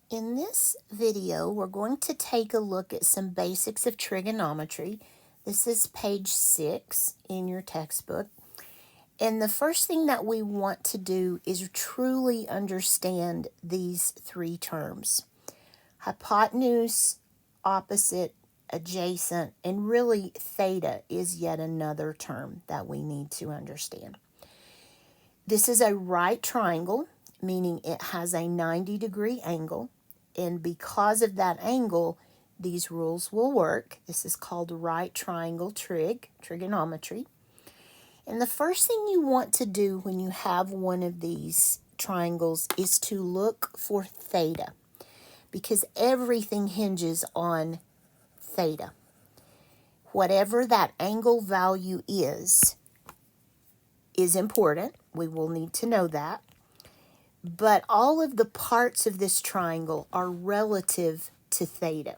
In this video, we're going to take a look at some basics of trigonometry. This is page 6 in your textbook. And the first thing that we want to do is truly understand these three terms: hypotenuse, opposite, adjacent, and really theta is yet another term that we need to understand. This is a right triangle, meaning it has a 90-degree angle. And because of that angle, these rules will work. This is called right triangle trigonometry. And the first thing you want to do when you have one of these triangles is to look for theta, because everything hinges on theta. Whatever that angle value is important. We will need to know that. But all of the parts of this triangle are relative to theta.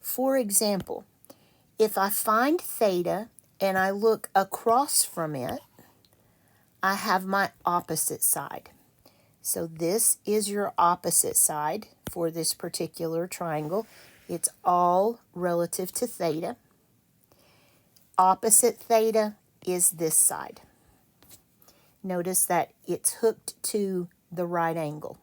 For example, if I find theta and I look across from it, I have my opposite side. So this is your opposite side for this particular triangle. It's all relative to theta. Opposite theta is this side. Notice that it's hooked to the right angle.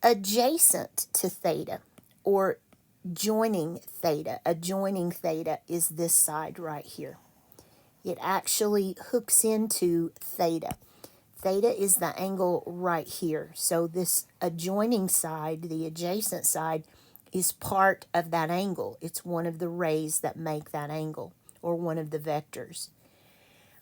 Adjacent to theta, or adjoining theta is this side right here. It actually hooks into theta. Theta is the angle right here. So this adjoining side, the adjacent side, is part of that angle. It's one of the rays that make that angle, or one of the vectors.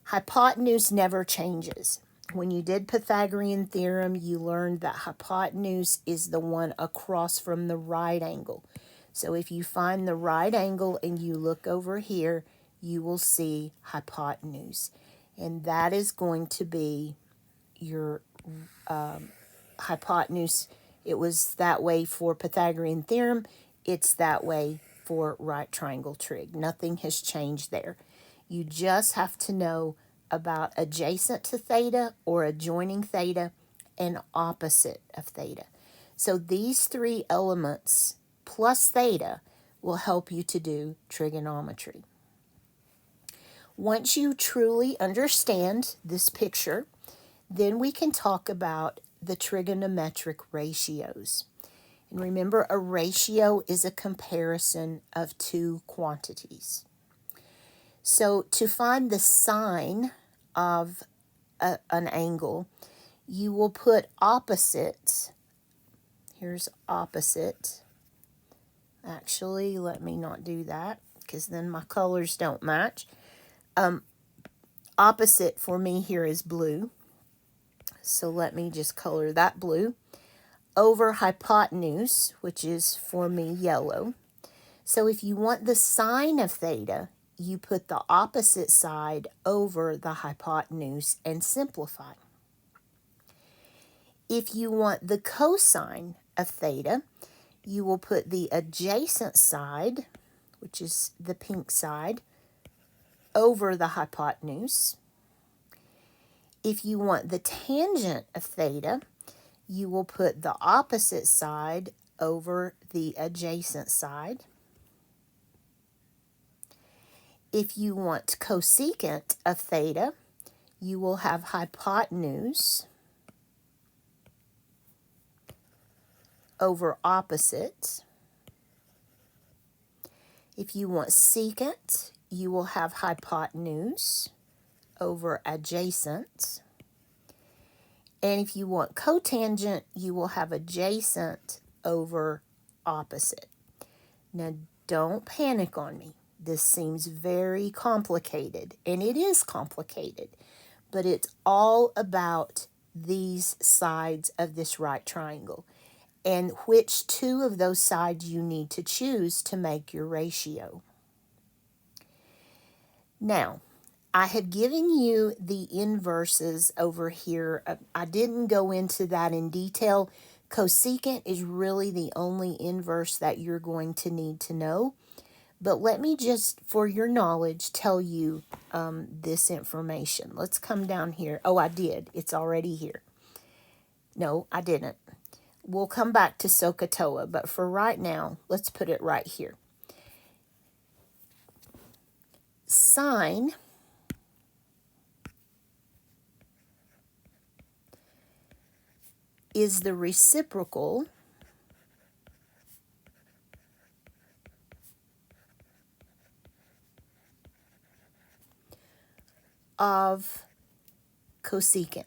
Hypotenuse never changes. When you did Pythagorean theorem, you learned that hypotenuse is the one across from the right angle. So if you find the right angle and you look over here, you will see hypotenuse. And that is going to be your hypotenuse. It was that way for Pythagorean theorem. It's that way for right triangle trig. Nothing has changed there. You just have to know about adjacent to theta or adjoining theta and opposite of theta. So these three elements plus theta will help you to do trigonometry. Once you truly understand this picture, then we can talk about the trigonometric ratios. And remember, a ratio is a comparison of two quantities. So to find the sine of an angle, you will put opposite. Here's opposite. Actually, let me not do that, because then my colors don't match. Opposite for me here is blue. So let me just color that blue. Over hypotenuse, which is for me yellow. So if you want the sine of theta, you put the opposite side over the hypotenuse and simplify. If you want the cosine of theta, you will put the adjacent side, which is the pink side, over the hypotenuse. If you want the tangent of theta, you will put the opposite side over the adjacent side. If you want cosecant of theta, you will have hypotenuse over opposite. If you want secant, you will have hypotenuse over adjacent. And if you want cotangent, you will have adjacent over opposite. Now, don't panic on me. This seems very complicated, and it is complicated, but it's all about these sides of this right triangle and which two of those sides you need to choose to make your ratio. Now, I have given you the inverses over here. I didn't go into that in detail. Cosecant is really the only inverse that you're going to need to know. But let me just, for your knowledge, tell you this information. Let's come down here. Oh, I did. It's already here. No, I didn't. we'll come back to SOHCAHTOA, but for right now, let's put it right here. Sine is the reciprocal of cosecant.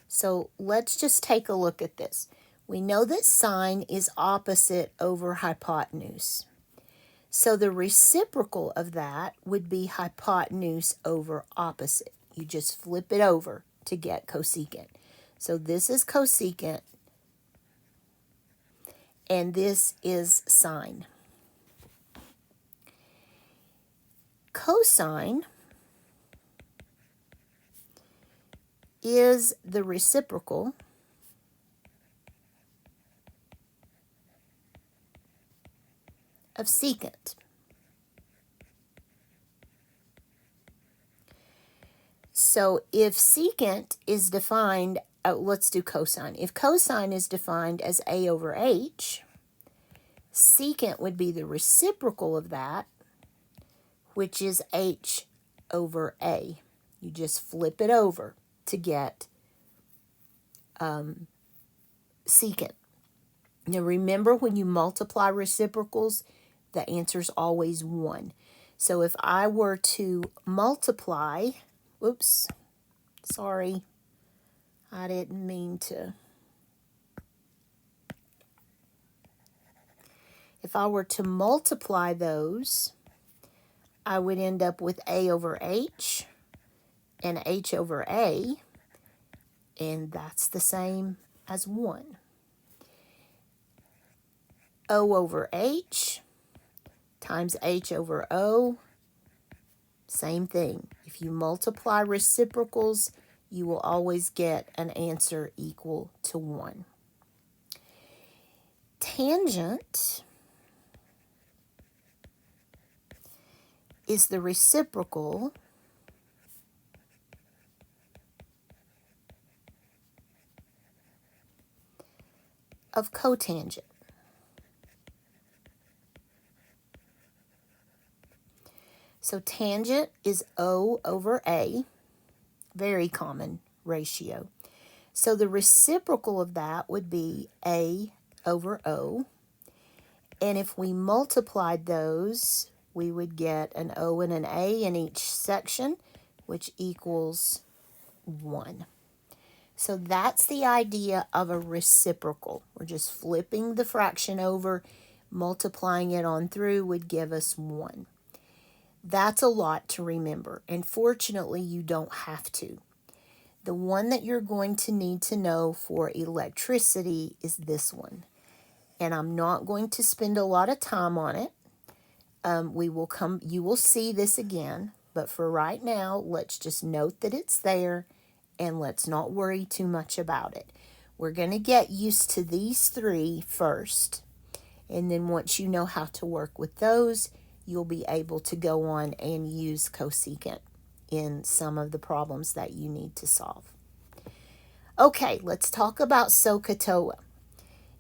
So let's just take a look at this. We know that sine is opposite over hypotenuse. So the reciprocal of that would be hypotenuse over opposite. You just flip it over to get cosecant. So this is cosecant, and this is sine. Cosine is the reciprocal of secant. So if secant is defined, let's do cosine. If cosine is defined as A over H, secant would be the reciprocal of that, which is H over A. You just flip it over to get secant. Now remember, when you multiply reciprocals, the answer is always 1. So if I were to multiply, whoops, sorry, I didn't mean to. If I were to multiply those, I would end up with A over H and H over A, and that's the same as 1. O over H times H over O, same thing. If you multiply reciprocals, you will always get an answer equal to 1. Tangent is the reciprocal of cotangent. So tangent is O over A, very common ratio. So the reciprocal of that would be A over O. And if we multiplied those, we would get an O and an A in each section, which equals 1. So that's the idea of a reciprocal. We're just flipping the fraction over, multiplying it on through would give us 1. That's a lot to remember, and fortunately you don't have to. The one that you're going to need to know for electricity is this one. And I'm not going to spend a lot of time on it. You will see this again, but for right now, let's just note that it's there, and let's not worry too much about it. We're going to get used to these 3 first, and then once you know how to work with those, you'll be able to go on and use cosecant in some of the problems that you need to solve. Okay, let's talk about SOHCAHTOA.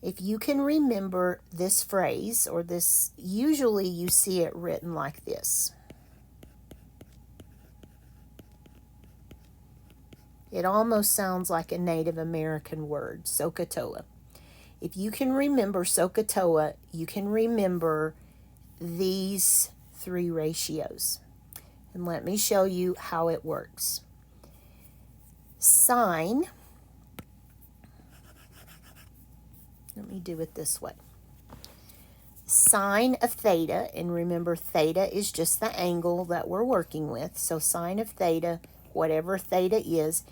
If you can remember this phrase, or this, usually you see it written like this. It almost sounds like a Native American word, SOHCAHTOA. If you can remember SOHCAHTOA, you can remember these 3 ratios. And let me show you how it works. Sine, let me do it this way. Sine of theta, and remember theta is just the angle that we're working with. So sine of theta, whatever theta is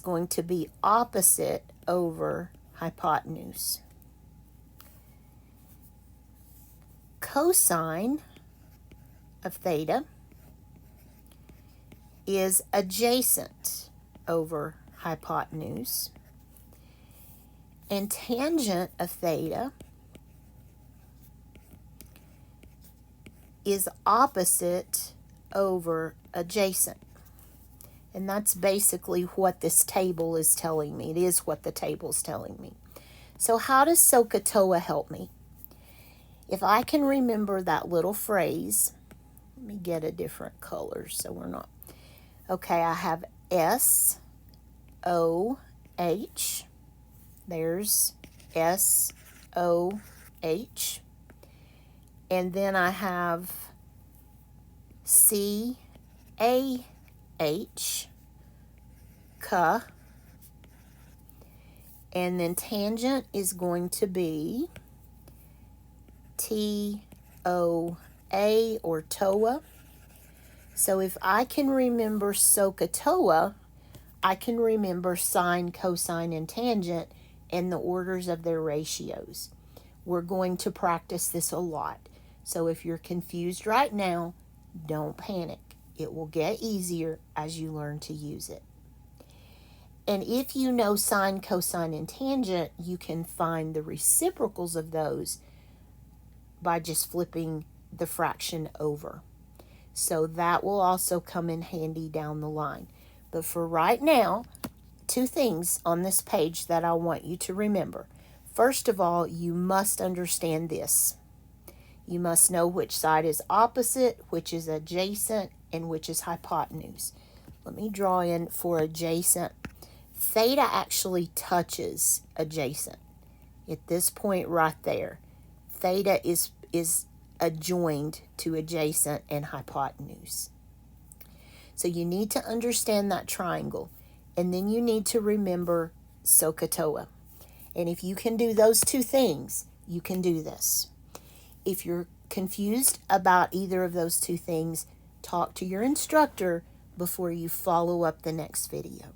going to be opposite over hypotenuse. Cosine of theta is adjacent over hypotenuse. And tangent of theta is opposite over adjacent. And that's basically what this table is telling me. It is what the table is telling me. So how does SOHCAHTOA help me? If I can remember that little phrase, let me get a different color so we're not. Okay, I have S-O-H. There's S-O-H. And then I have C-A-H. Ka. And then tangent is going to be T-O-A or TOA. So if I can remember SOHCAHTOA, I can remember sine, cosine, and tangent and the orders of their ratios. We're going to practice this a lot. So if you're confused right now, don't panic. It will get easier as you learn to use it. And if you know sine, cosine, and tangent, you can find the reciprocals of those by just flipping the fraction over. So that will also come in handy down the line. But for right now, two things on this page that I want you to remember. First of all, you must understand this. You must know which side is opposite, which is adjacent, and which is hypotenuse. Let me draw in for adjacent. Theta actually touches adjacent at this point right there. Theta is adjoined to adjacent and hypotenuse. So you need to understand that triangle, and then you need to remember SOHCAHTOA. And if you can do those two things, you can do this. If you're confused about either of those two things, talk to your instructor before you follow up the next video.